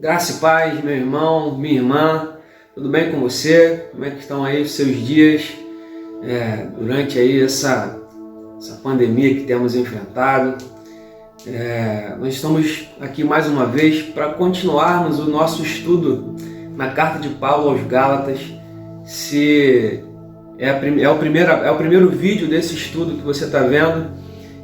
Graça e paz, meu irmão, minha irmã, tudo bem com você? Como é que estão aí os seus dias durante aí essa pandemia que temos enfrentado? Nós estamos aqui mais uma vez para continuarmos o nosso estudo na carta de Paulo aos Gálatas. Se é o primeiro vídeo desse estudo que você está vendo,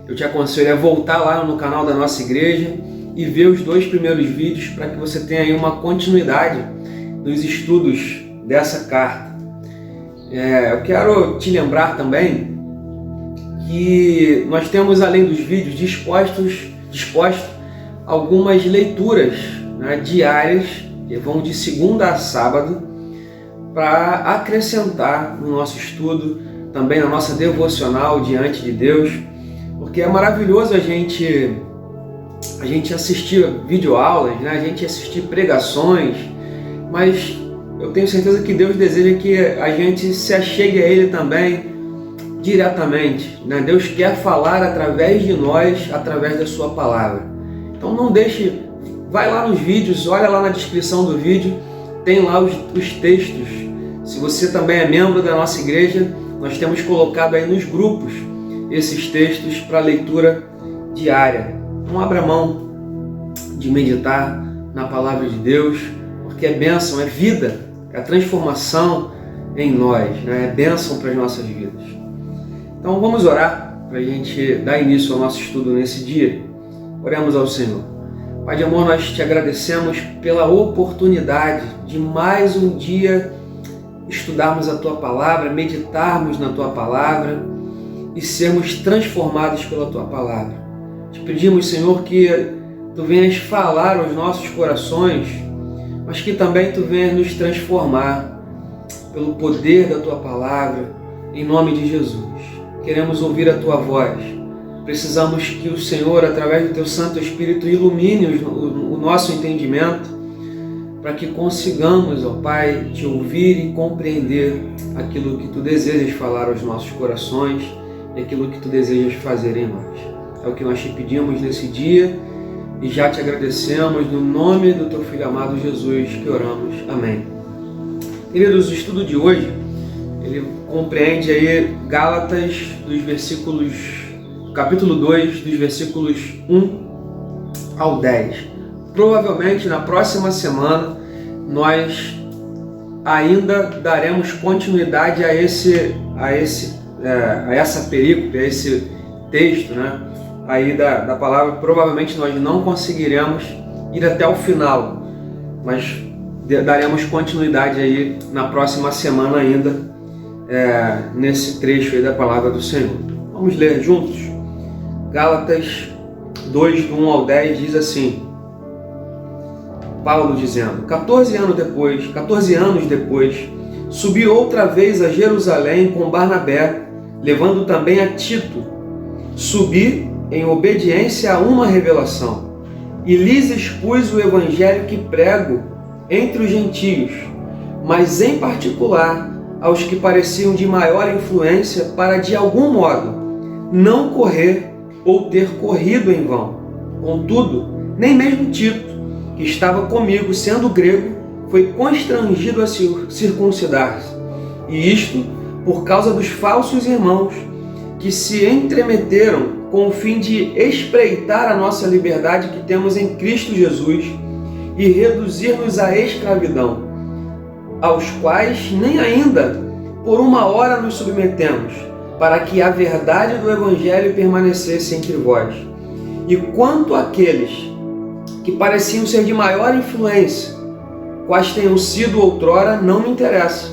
eu te aconselho a voltar lá no canal da nossa igreja e ver os dois primeiros vídeos para que você tenha aí uma continuidade dos estudos dessa carta. Eu quero te lembrar também que nós temos, além dos vídeos dispostos algumas leituras, né, diárias, que vão de segunda a sábado, para acrescentar no nosso estudo, também na nossa devocional diante de Deus, porque é maravilhoso a gente assistir videoaulas, né? A gente assistir pregações, mas eu tenho certeza que Deus deseja que a gente se achegue a Ele também diretamente, né? Deus quer falar através de nós, através da sua palavra. Então não deixe, vai lá nos vídeos, olha lá na descrição do vídeo, tem lá os textos. Se você também é membro da nossa igreja, nós temos colocado aí nos grupos esses textos para leitura diária. Não abra mão de meditar na palavra de Deus, porque é bênção, é vida, é transformação em nós, né? É bênção para as nossas vidas. Então vamos orar para a gente dar início ao nosso estudo nesse dia. Oremos ao Senhor. Pai de amor, nós te agradecemos pela oportunidade de mais um dia estudarmos a Tua palavra, meditarmos na Tua palavra e sermos transformados pela Tua palavra. Te pedimos, Senhor, que Tu venhas falar aos nossos corações, mas que também Tu venhas nos transformar pelo poder da Tua palavra, em nome de Jesus. Queremos ouvir a Tua voz. Precisamos que o Senhor, através do Teu Santo Espírito, ilumine o nosso entendimento, para que consigamos, ó Pai, Te ouvir e compreender aquilo que Tu desejas falar aos nossos corações e aquilo que Tu desejas fazer em nós. É o que nós te pedimos nesse dia e já te agradecemos no nome do Teu Filho amado Jesus que oramos. Amém. Queridos, o estudo de hoje, ele compreende aí Gálatas capítulo 2, dos versículos 1 ao 10. Provavelmente na próxima semana nós ainda daremos continuidade a essa perícope, a esse texto, né? Aí da palavra. Provavelmente nós não conseguiremos ir até o final, mas daremos continuidade aí na próxima semana ainda, nesse trecho aí da palavra do Senhor. Vamos ler juntos? Gálatas 2, do 1 ao 10 diz assim, Paulo dizendo: 14 anos depois, subi outra vez a Jerusalém com Barnabé, levando também a Tito. Subi em obediência a uma revelação, e lhes expus o evangelho que prego entre os gentios, mas em particular aos que pareciam de maior influência, para de algum modo não correr ou ter corrido em vão. Contudo, nem mesmo Tito, que estava comigo, sendo grego, foi constrangido a circuncidar-se, e isto por causa dos falsos irmãos que se entremeteram com o fim de espreitar a nossa liberdade que temos em Cristo Jesus e reduzir-nos à escravidão, aos quais nem ainda por uma hora nos submetemos, para que a verdade do Evangelho permanecesse entre vós. E quanto àqueles que pareciam ser de maior influência, quais tenham sido outrora, não me interessa.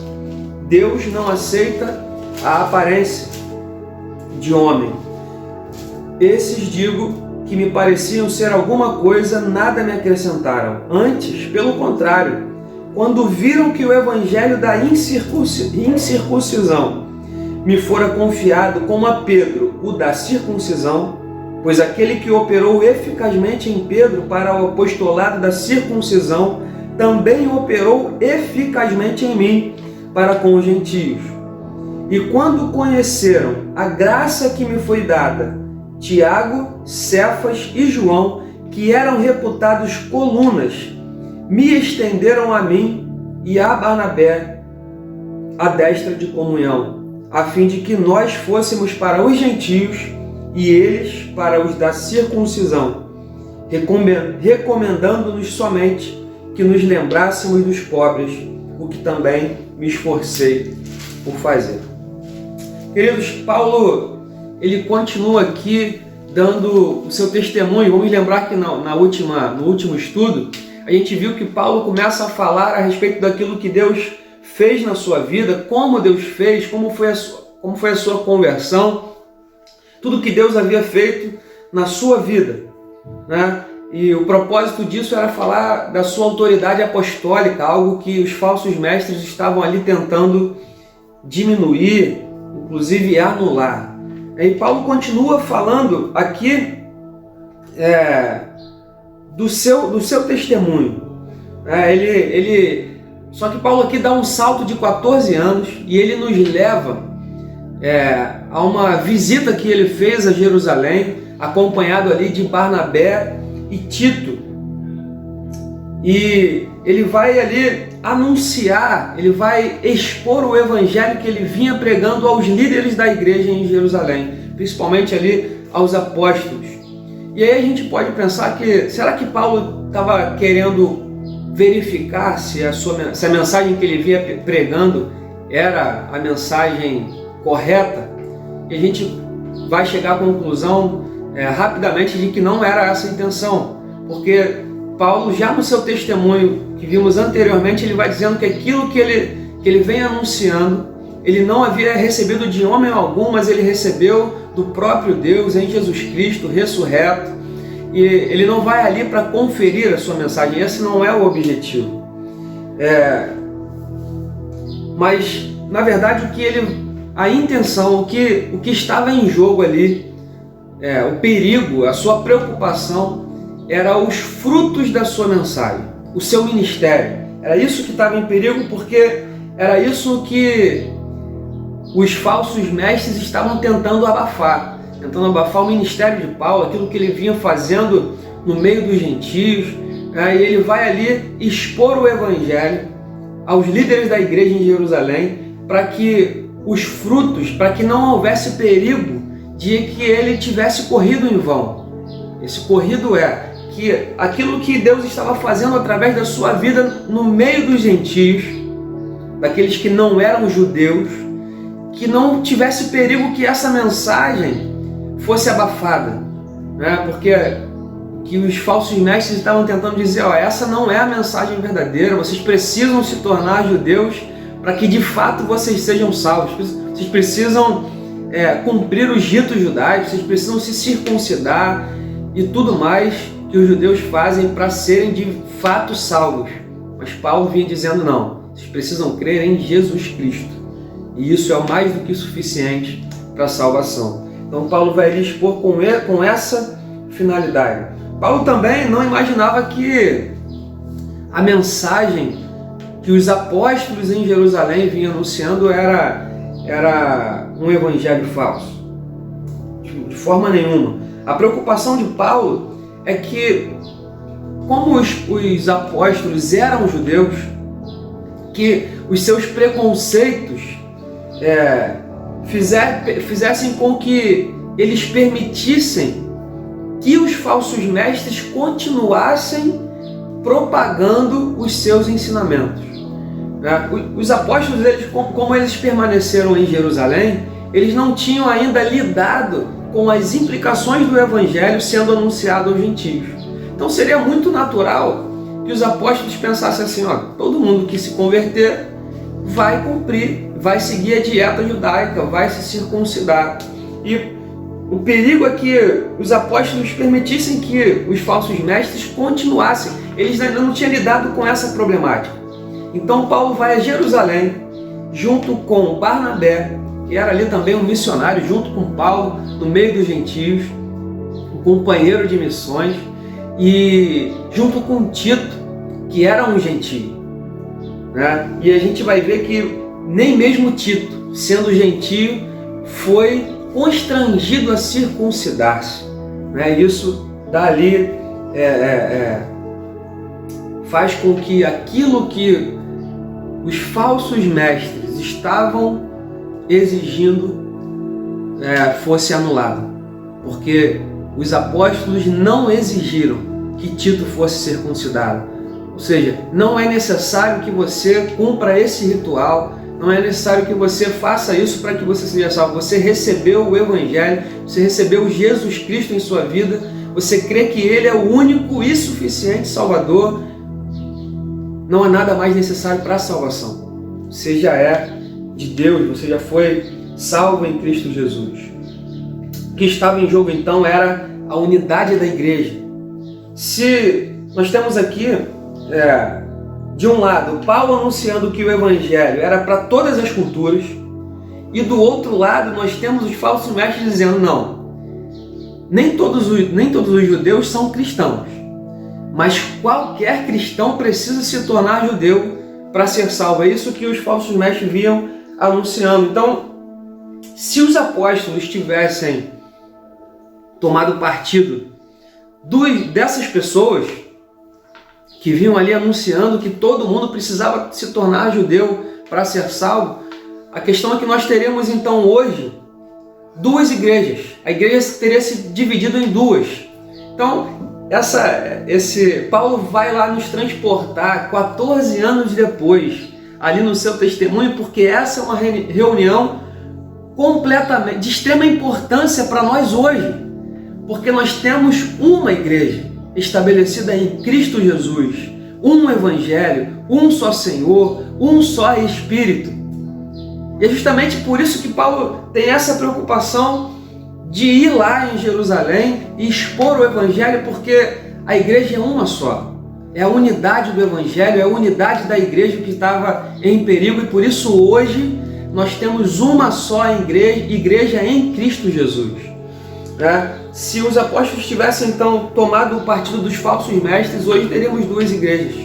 Deus não aceita a aparência de homem. Esses digo que me pareciam ser alguma coisa, nada me acrescentaram. Antes, pelo contrário, quando viram que o evangelho da incircuncisão me fora confiado como a Pedro o da circuncisão, pois aquele que operou eficazmente em Pedro para o apostolado da circuncisão também operou eficazmente em mim para com os gentios. E quando conheceram a graça que me foi dada, Tiago, Cefas e João, que eram reputados colunas, me estenderam a mim e a Barnabé a destra de comunhão, a fim de que nós fôssemos para os gentios e eles para os da circuncisão, recomendando-nos somente que nos lembrássemos dos pobres, o que também me esforcei por fazer. Queridos, Paulo, ele continua aqui dando o seu testemunho. Vamos lembrar que no último estudo, a gente viu que Paulo começa a falar a respeito daquilo que Deus fez na sua vida, como Deus fez, como foi a sua conversão, tudo que Deus havia feito na sua vida, né? E o propósito disso era falar da sua autoridade apostólica, algo que os falsos mestres estavam ali tentando diminuir, inclusive anular. E Paulo continua falando aqui do seu testemunho. Só que Paulo aqui dá um salto de 14 anos e ele nos leva a uma visita que ele fez a Jerusalém, acompanhado ali de Barnabé e Tito. E ele vai ali anunciar, ele vai expor o evangelho que ele vinha pregando aos líderes da igreja em Jerusalém, principalmente ali aos apóstolos. E aí a gente pode pensar que, será que Paulo estava querendo verificar se a mensagem que ele vinha pregando era a mensagem correta? E a gente vai chegar à conclusão rapidamente de que não era essa a intenção, porque Paulo, já no seu testemunho que vimos anteriormente, ele vai dizendo que aquilo que ele vem anunciando, ele não havia recebido de homem algum, mas ele recebeu do próprio Deus em Jesus Cristo ressurreto. E ele não vai ali para conferir a sua mensagem, esse não é o objetivo. Mas, na verdade, a intenção, o que estava em jogo ali, o perigo, a sua preocupação, era os frutos da sua mensagem, o seu ministério. Era isso que estava em perigo, porque era isso que os falsos mestres estavam tentando abafar o ministério de Paulo, aquilo que ele vinha fazendo no meio dos gentios. E ele vai ali expor o evangelho aos líderes da igreja em Jerusalém, para que os frutos, para que não houvesse perigo de que ele tivesse corrido em vão. Esse corrido que aquilo que Deus estava fazendo através da sua vida no meio dos gentios, daqueles que não eram judeus, que não tivesse perigo que essa mensagem fosse abafada, né? Porque que os falsos mestres estavam tentando dizer, essa não é a mensagem verdadeira, vocês precisam se tornar judeus para que de fato vocês sejam salvos, vocês precisam cumprir os ritos judaicos, vocês precisam se circuncidar e tudo mais que os judeus fazem para serem de fato salvos. Mas Paulo vinha dizendo, não, vocês precisam crer em Jesus Cristo, e isso é o mais do que suficiente para a salvação. Então Paulo vai lhe expor com essa finalidade. Paulo também não imaginava que a mensagem que os apóstolos em Jerusalém vinham anunciando era um evangelho falso. De forma nenhuma. A preocupação de Paulo é que, como os apóstolos eram judeus, que os seus preconceitos fizessem com que eles permitissem que os falsos mestres continuassem propagando os seus ensinamentos. Os apóstolos, como eles permaneceram em Jerusalém, eles não tinham ainda lidado com as implicações do evangelho sendo anunciado aos gentios. Então seria muito natural que os apóstolos pensassem assim, todo mundo que se converter vai cumprir, vai seguir a dieta judaica, vai se circuncidar. E o perigo é que os apóstolos permitissem que os falsos mestres continuassem. Eles ainda não tinham lidado com essa problemática. Então Paulo vai a Jerusalém, junto com Barnabé, que era ali também um missionário, junto com Paulo, no meio dos gentios, um companheiro de missões, e junto com Tito, que era um gentio. E a gente vai ver que nem mesmo Tito, sendo gentio, foi constrangido a circuncidar-se. Isso dali faz com que aquilo que os falsos mestres estavam exigindo fosse anulado, porque os apóstolos não exigiram que Tito fosse circuncidado. Ou seja, não é necessário que você cumpra esse ritual, não é necessário que você faça isso para que você seja salvo. Você recebeu o Evangelho, você recebeu Jesus Cristo em sua vida, você crê que Ele é o único e suficiente Salvador. Não há nada mais necessário para a salvação. Você já é de Deus, você já foi salvo em Cristo Jesus. O que estava em jogo então era a unidade da igreja. Se nós temos aqui, de um lado, Paulo anunciando que o Evangelho era para todas as culturas, e do outro lado nós temos os falsos mestres dizendo não, nem todos os judeus são cristãos, mas qualquer cristão precisa se tornar judeu para ser salvo. É isso que os falsos mestres vinham anunciando. Então, se os apóstolos tivessem tomado partido dessas pessoas que vinham ali anunciando que todo mundo precisava se tornar judeu para ser salvo, a questão é que nós teríamos então hoje duas igrejas. A igreja teria se dividido em duas. Então, Paulo vai lá nos transportar 14 anos depois, ali no seu testemunho, porque essa é uma reunião completamente de extrema importância para nós hoje, porque nós temos uma igreja estabelecida em Cristo Jesus, um Evangelho, um só Senhor, um só Espírito. E é justamente por isso que Paulo tem essa preocupação de ir lá em Jerusalém e expor o Evangelho, porque a igreja é uma só. É a unidade do Evangelho, é a unidade da igreja que estava em perigo, e por isso hoje nós temos uma só igreja em Cristo Jesus. Se os apóstolos tivessem então tomado o partido dos falsos mestres, hoje teríamos duas igrejas.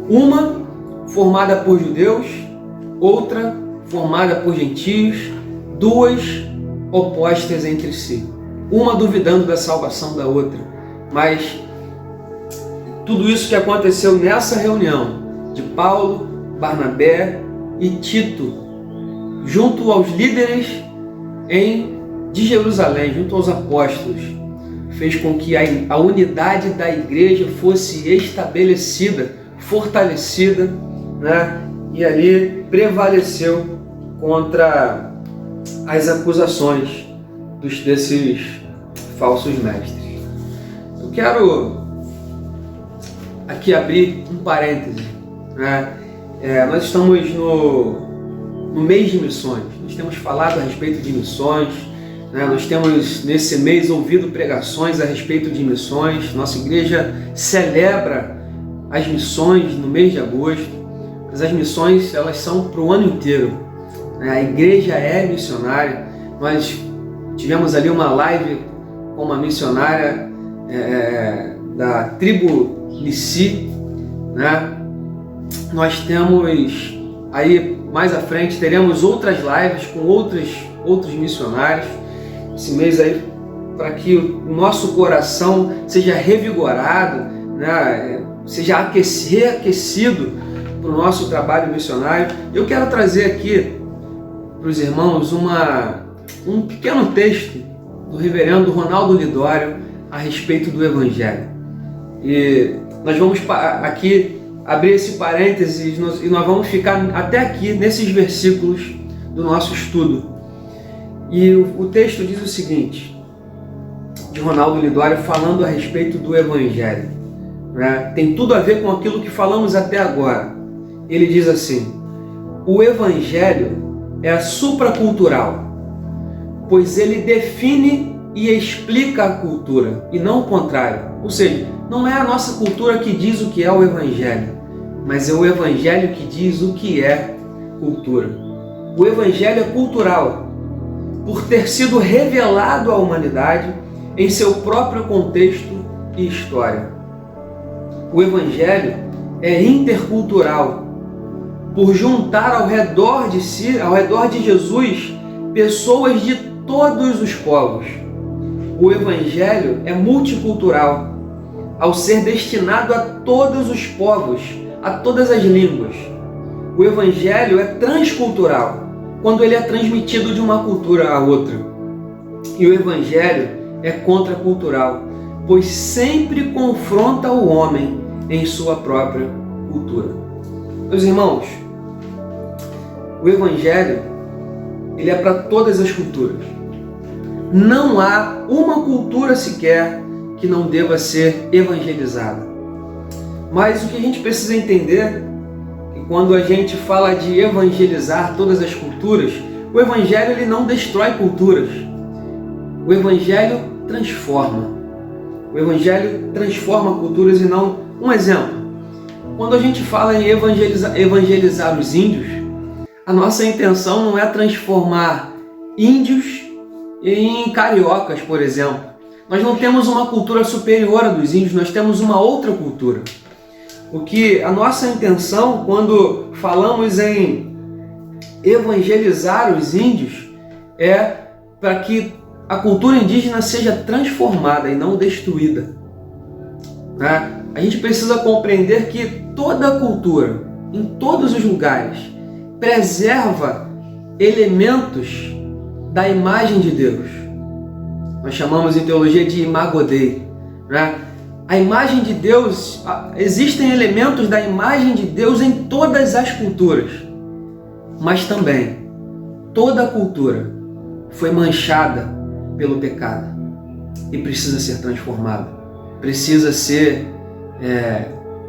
Uma formada por judeus, outra formada por gentios, duas opostas entre si, uma duvidando da salvação da outra. Mas tudo isso que aconteceu nessa reunião de Paulo, Barnabé e Tito, junto aos líderes de Jerusalém, junto aos apóstolos, fez com que a unidade da igreja fosse estabelecida, fortalecida, e ali prevaleceu contra as acusações desses falsos mestres. Eu quero aqui abrir um parêntese. Nós estamos no mês de missões, nós temos falado a respeito de missões, nós temos nesse mês ouvido pregações a respeito de missões. Nossa igreja celebra as missões no mês de agosto, mas as missões elas são para o ano inteiro. A igreja é missionária. Nós tivemos ali uma live com uma missionária da tribo Nissi, Nós temos aí mais à frente, teremos outras lives com outros missionários esse mês aí, para que o nosso coração seja revigorado, seja reaquecido para o nosso trabalho missionário. Eu quero trazer aqui para os irmãos um pequeno texto do reverendo Ronaldo Lidório a respeito do Evangelho. E nós vamos aqui abrir esse parênteses e nós vamos ficar até aqui nesses versículos do nosso estudo. E o texto diz o seguinte, de Ronaldo Lidório falando a respeito do Evangelho. Tem tudo a ver com aquilo que falamos até agora. Ele diz assim: o Evangelho é supracultural, pois ele define e explica a cultura, e não o contrário. Ou seja, não é a nossa cultura que diz o que é o Evangelho, mas é o Evangelho que diz o que é cultura. O Evangelho é cultural, por ter sido revelado à humanidade em seu próprio contexto e história. O Evangelho é intercultural, por juntar ao redor de si, ao redor de Jesus, pessoas de todos os povos. O Evangelho é multicultural, ao ser destinado a todos os povos, a todas as línguas. O Evangelho é transcultural, quando ele é transmitido de uma cultura a outra. E o Evangelho é contracultural, pois sempre confronta o homem em sua própria cultura. Meus irmãos, o Evangelho ele é para todas as culturas. Não há uma cultura sequer que não deva ser evangelizada. Mas o que a gente precisa entender é que quando a gente fala de evangelizar todas as culturas, o Evangelho ele não destrói culturas. O Evangelho transforma. O Evangelho transforma culturas e não... Um exemplo, quando a gente fala em evangelizar os índios, a nossa intenção não é transformar índios em cariocas, por exemplo. Nós não temos uma cultura superior à dos índios, nós temos uma outra cultura. O que a nossa intenção, quando falamos em evangelizar os índios, é para que a cultura indígena seja transformada e não destruída. A gente precisa compreender que toda cultura, em todos os lugares, preserva elementos da imagem de Deus. Nós chamamos em teologia de imago Dei. A imagem de Deus, existem elementos da imagem de Deus em todas as culturas, mas também toda cultura foi manchada pelo pecado e precisa ser transformada, precisa ser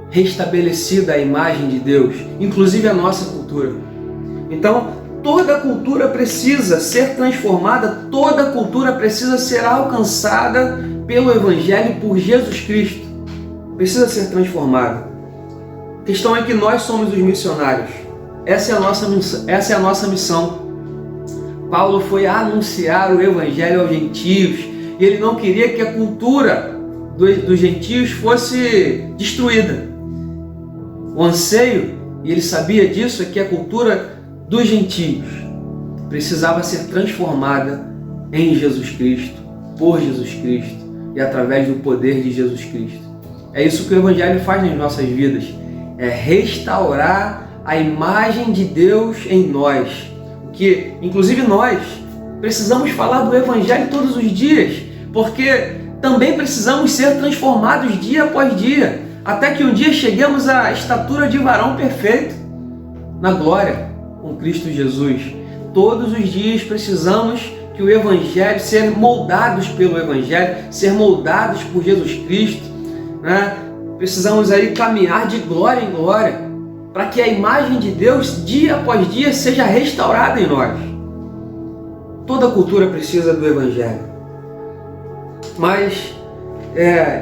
restabelecida a imagem de Deus, inclusive a nossa cultura. Então, toda cultura precisa ser transformada, toda cultura precisa ser alcançada pelo Evangelho, por Jesus Cristo. Precisa ser transformada. A questão é que nós somos os missionários. Essa é a nossa missão. Paulo foi anunciar o Evangelho aos gentios e ele não queria que a cultura dos gentios fosse destruída. O anseio, e ele sabia disso, é que a cultura dos gentios precisava ser transformada em Jesus Cristo, por Jesus Cristo e através do poder de Jesus Cristo. É isso que o Evangelho faz nas nossas vidas, é restaurar a imagem de Deus em nós, que inclusive nós precisamos falar do Evangelho todos os dias, porque também precisamos ser transformados dia após dia, até que um dia cheguemos à estatura de varão perfeito, na glória, com Cristo Jesus. Todos os dias precisamos que o Evangelho, ser moldados pelo Evangelho, ser moldados por Jesus Cristo, Precisamos aí caminhar de glória em glória, para que a imagem de Deus, dia após dia, seja restaurada em nós. Toda cultura precisa do Evangelho. Mas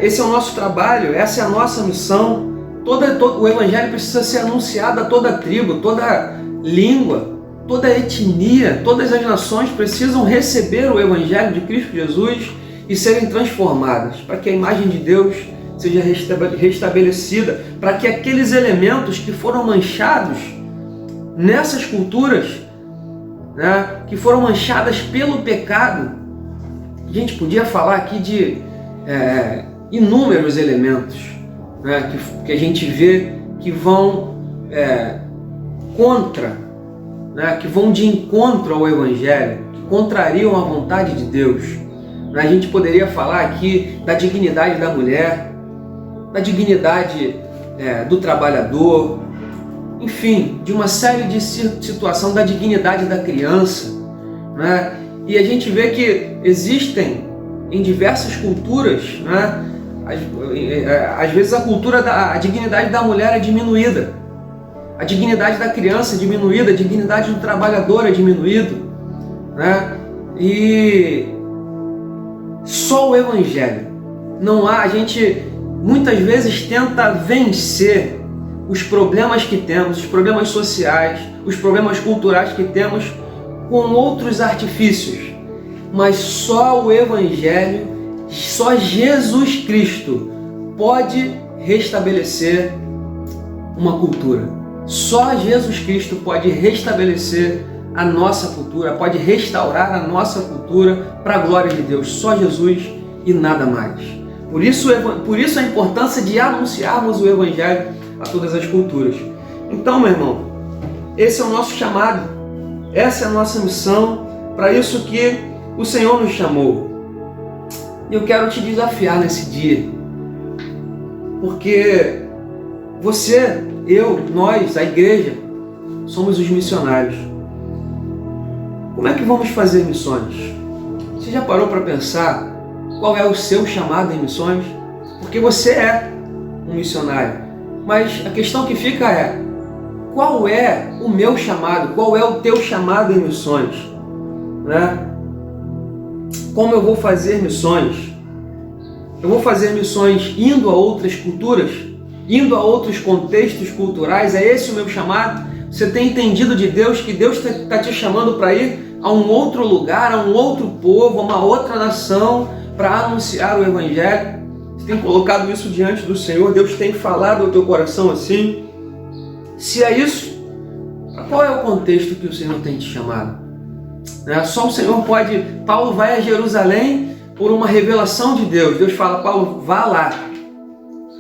esse é o nosso trabalho, essa é a nossa missão. O Evangelho precisa ser anunciado a toda tribo, toda língua, toda etnia, todas as nações precisam receber o Evangelho de Cristo Jesus e serem transformadas, para que a imagem de Deus seja restabelecida, para que aqueles elementos que foram manchados nessas culturas, que foram manchadas pelo pecado, a gente podia falar aqui de inúmeros elementos, que a gente vê que vão que vão de encontro ao Evangelho, que contrariam a vontade de Deus. A gente poderia falar aqui da dignidade da mulher, da dignidade do trabalhador, enfim, de uma série de situações, da dignidade da criança, E a gente vê que existem em diversas culturas, às vezes a dignidade da mulher é diminuída, a dignidade da criança é diminuída, a dignidade do trabalhador é diminuída, E só o Evangelho. Não há, a gente muitas vezes tenta vencer os problemas que temos, os problemas sociais, os problemas culturais que temos com outros artifícios, mas só o Evangelho, só Jesus Cristo pode restabelecer uma cultura. Só Jesus Cristo pode restabelecer a nossa cultura, pode restaurar a nossa cultura para a glória de Deus. Só Jesus e nada mais. Por isso a importância de anunciarmos o Evangelho a todas as culturas. Então, meu irmão, esse é o nosso chamado, essa é a nossa missão, para isso que o Senhor nos chamou. E eu quero te desafiar nesse dia, porque você, eu, nós, a igreja, somos os missionários. Como é que vamos fazer missões? Você já parou para pensar qual é o seu chamado em missões? Porque você é um missionário. Mas a questão que fica é, qual é o meu chamado? Qual é o teu chamado em missões? Né? Como eu vou fazer missões? Eu vou fazer missões indo a outras culturas? Indo a outros contextos culturais? É esse o meu chamado? Você tem entendido de Deus que Deus está te chamando para ir a um outro lugar, a um outro povo, a uma outra nação, para anunciar o Evangelho? Você tem colocado isso diante do Senhor? Deus tem falado ao teu coração assim? Se é isso, qual é o contexto que o Senhor tem te chamado? Só o Senhor pode... Paulo vai a Jerusalém por uma revelação de Deus. Deus fala, Paulo, vá lá.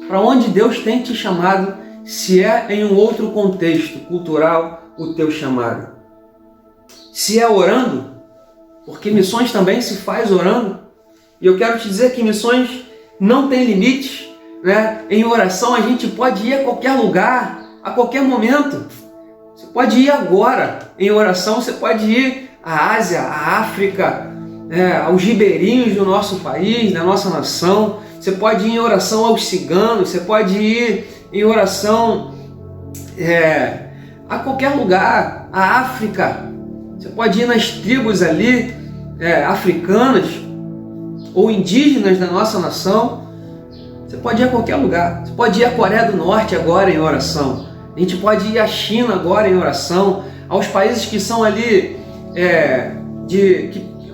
Para onde Deus tem te chamado, se é em um outro contexto cultural o teu chamado. Se é orando, porque missões também se faz orando. E eu quero te dizer que missões não tem limites. Em oração a gente pode ir a qualquer lugar, a qualquer momento. Você pode ir agora. Em oração você pode ir à Ásia, à África, aos ribeirinhos do nosso país, da nossa nação. Você pode ir em oração aos ciganos, você pode ir em oração a qualquer lugar, à África. Você pode ir nas tribos ali, africanas ou indígenas da nossa nação. Você pode ir a qualquer lugar. Você pode ir à Coreia do Norte agora em oração. A gente pode ir à China agora em oração. Aos países que são ali,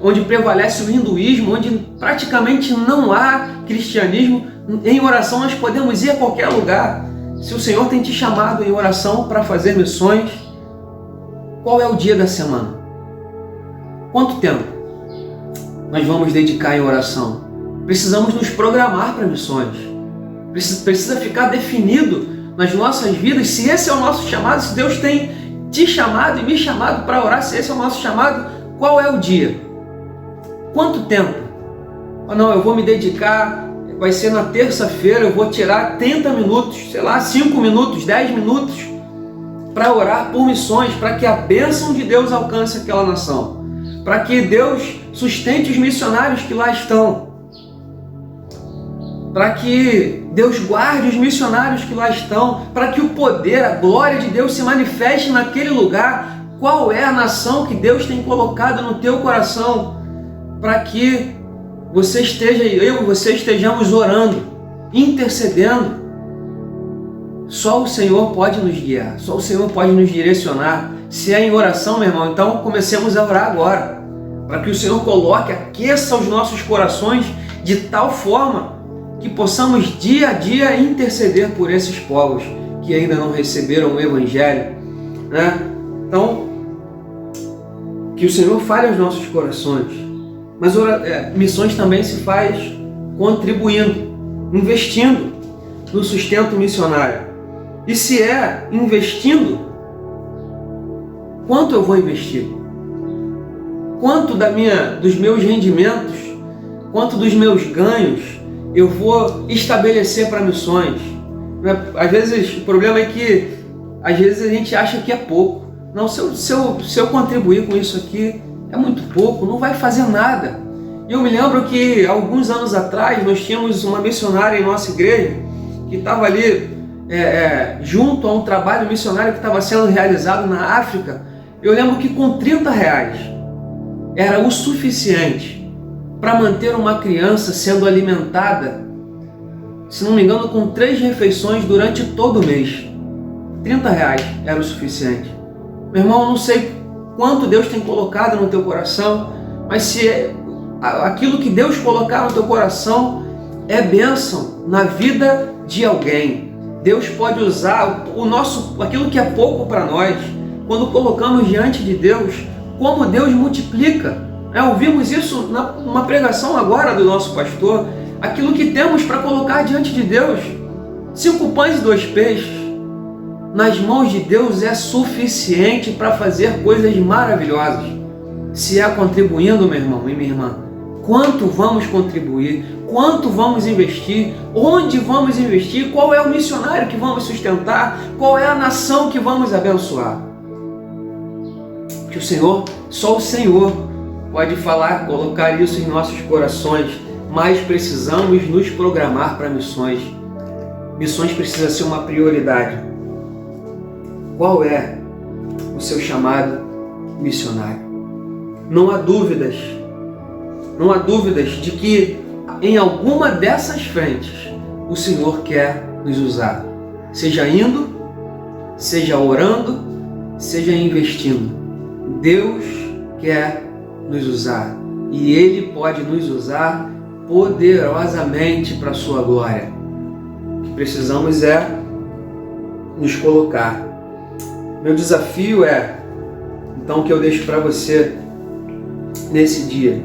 onde prevalece o hinduísmo, onde praticamente não há cristianismo. Em oração nós podemos ir a qualquer lugar. Se o Senhor tem te chamado em oração para fazer missões, qual é o dia da semana? Quanto tempo nós vamos dedicar em oração? Precisamos nos programar para missões. Precisa ficar definido nas nossas vidas se esse é o nosso chamado, se Deus tem te chamado e me chamado para orar, se esse é o nosso chamado, qual é o dia? Quanto tempo? Não, eu vou me dedicar, vai ser na terça-feira, eu vou tirar 30 minutos, 5 minutos, 10 minutos para orar por missões, para que a bênção de Deus alcance aquela nação, para que Deus sustente os missionários que lá estão, para que Deus guarde os missionários que lá estão, para que o poder, a glória de Deus se manifeste naquele lugar. Qual é a nação que Deus tem colocado no teu coração, para que você esteja, eu e você estejamos orando, intercedendo? Só o Senhor pode nos guiar, só o Senhor pode nos direcionar. Se é em oração, meu irmão, então comecemos a orar agora, para que o Senhor coloque, aqueça os nossos corações de tal forma que possamos dia a dia interceder por esses povos que ainda não receberam o Evangelho. Então, que o Senhor fale aos nossos corações. Mas missões também se faz contribuindo, investindo no sustento missionário. E se é investindo, quanto eu vou investir? Quanto dos meus rendimentos, quanto dos meus ganhos eu vou estabelecer para missões? Às vezes o problema é que às vezes a gente acha que é pouco. Não, se eu contribuir com isso aqui, é muito pouco, não vai fazer nada. E eu me lembro que alguns anos atrás nós tínhamos uma missionária em nossa igreja que estava ali junto a um trabalho missionário que estava sendo realizado na África. Eu lembro que com R$30 era o suficiente para manter uma criança sendo alimentada, se não me engano, com 3 refeições durante todo o mês. R$30 era o suficiente. Meu irmão, eu não sei quanto Deus tem colocado no teu coração, mas se aquilo que Deus colocar no teu coração é bênção na vida de alguém, Deus pode usar aquilo que é pouco para nós, quando colocamos diante de Deus, como Deus multiplica. Ouvimos isso numa pregação agora do nosso pastor. aquilo que temos para colocar diante de Deus. 5 pães e 2 peixes, nas mãos de Deus é suficiente para fazer coisas maravilhosas. Se é contribuindo, meu irmão e minha irmã, quanto vamos contribuir? Quanto vamos investir? Onde vamos investir? Qual é o missionário que vamos sustentar? Qual é a nação que vamos abençoar? Que o Senhor, só o Senhor pode falar, colocar isso em nossos corações, mas precisamos nos programar para missões. Missões precisa ser uma prioridade. Qual é o seu chamado missionário? Não há dúvidas de que em alguma dessas frentes o Senhor quer nos usar. Seja indo, seja orando, seja investindo. Deus quer nos usar e Ele pode nos usar poderosamente para a sua glória. O que precisamos é nos colocar. Meu desafio é, então, que eu deixo para você nesse dia.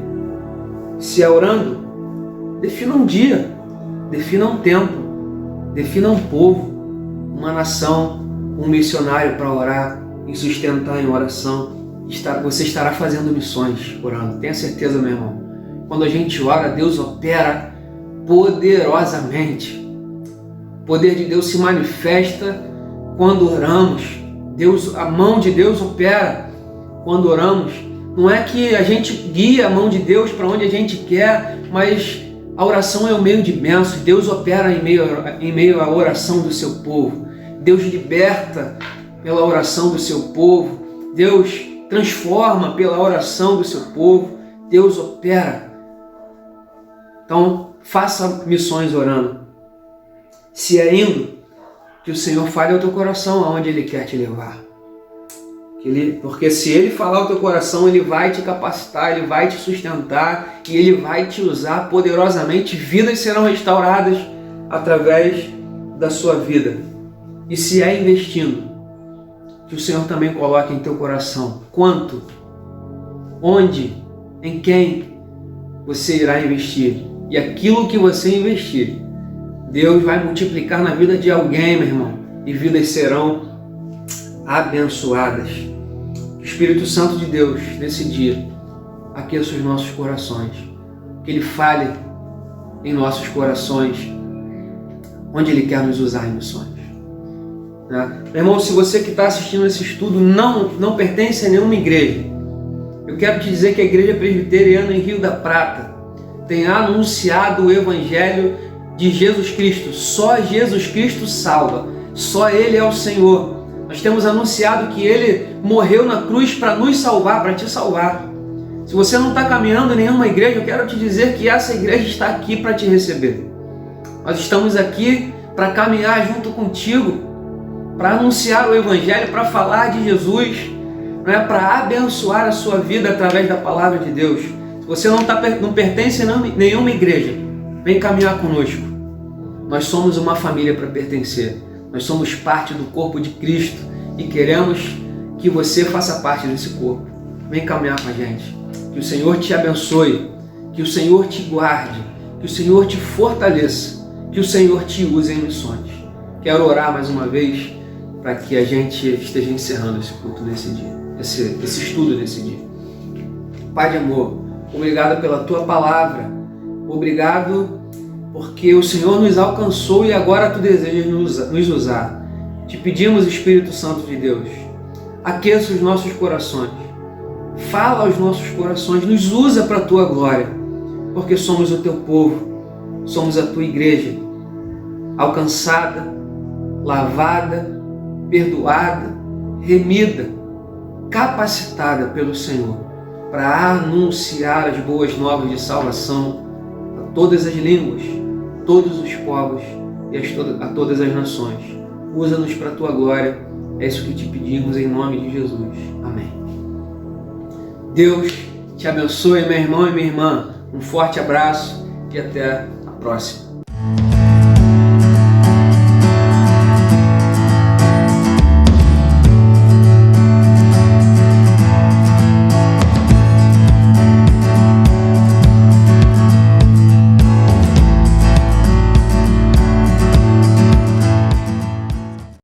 Se é orando, defina um dia, defina um tempo, defina um povo, uma nação, um missionário para orar e sustentar em oração. Você estará fazendo missões orando, tenha certeza, meu irmão. Quando a gente ora, Deus opera poderosamente. O poder de Deus se manifesta quando oramos. A mão de Deus opera quando oramos. Não é que a gente guia a mão de Deus para onde a gente quer, mas a oração é um meio de bênção. Deus opera em meio à oração do seu povo. Deus liberta pela oração do seu povo. Deus transforma pela oração do seu povo. Deus opera. Então, faça missões orando. Se é indo, que o Senhor fale ao teu coração aonde Ele quer te levar. Porque se Ele falar ao teu coração, Ele vai te capacitar, Ele vai te sustentar e Ele vai te usar poderosamente. Vidas serão restauradas através da sua vida. E se é investindo, que o Senhor também coloque em teu coração quanto, onde, em quem você irá investir. E aquilo que você investir, Deus vai multiplicar na vida de alguém, meu irmão, e vidas serão abençoadas. Que o Espírito Santo de Deus, nesse dia, aqueça os nossos corações, que Ele fale em nossos corações onde Ele quer nos usar em missões. Meu irmão, se você que está assistindo esse estudo não pertence a nenhuma igreja, eu quero te dizer que a Igreja Presbiteriana em Rio da Prata tem anunciado o Evangelho de Jesus Cristo. Só Jesus Cristo salva, só Ele é o Senhor. Nós temos anunciado que Ele morreu na cruz para nos salvar, para te salvar. Se você não está caminhando em nenhuma igreja, eu quero te dizer que essa igreja está aqui para te receber. Nós estamos aqui para caminhar junto contigo, para anunciar o Evangelho, para falar de Jesus, para abençoar a sua vida através da palavra de Deus. Se você não pertence a nenhuma igreja, vem caminhar conosco. Nós somos uma família para pertencer. Nós somos parte do corpo de Cristo e queremos que você faça parte desse corpo. Vem caminhar com a gente. Que o Senhor te abençoe, que o Senhor te guarde, que o Senhor te fortaleça, que o Senhor te use em missões. Quero orar mais uma vez para que a gente esteja encerrando esse culto nesse dia, esse estudo desse dia. Pai de amor, obrigado pela Tua palavra, obrigado porque o Senhor nos alcançou e agora Tu desejas nos usar. Te pedimos, Espírito Santo de Deus, aqueça os nossos corações, fala aos nossos corações, nos usa para a Tua glória, porque somos o Teu povo, somos a Tua igreja, alcançada, lavada, perdoada, remida, capacitada pelo Senhor para anunciar as boas novas de salvação a todas as línguas, todos os povos e a todas as nações. Usa-nos para a Tua glória, é isso que te pedimos em nome de Jesus. Amém. Deus te abençoe, meu irmão e minha irmã. Um forte abraço e até a próxima.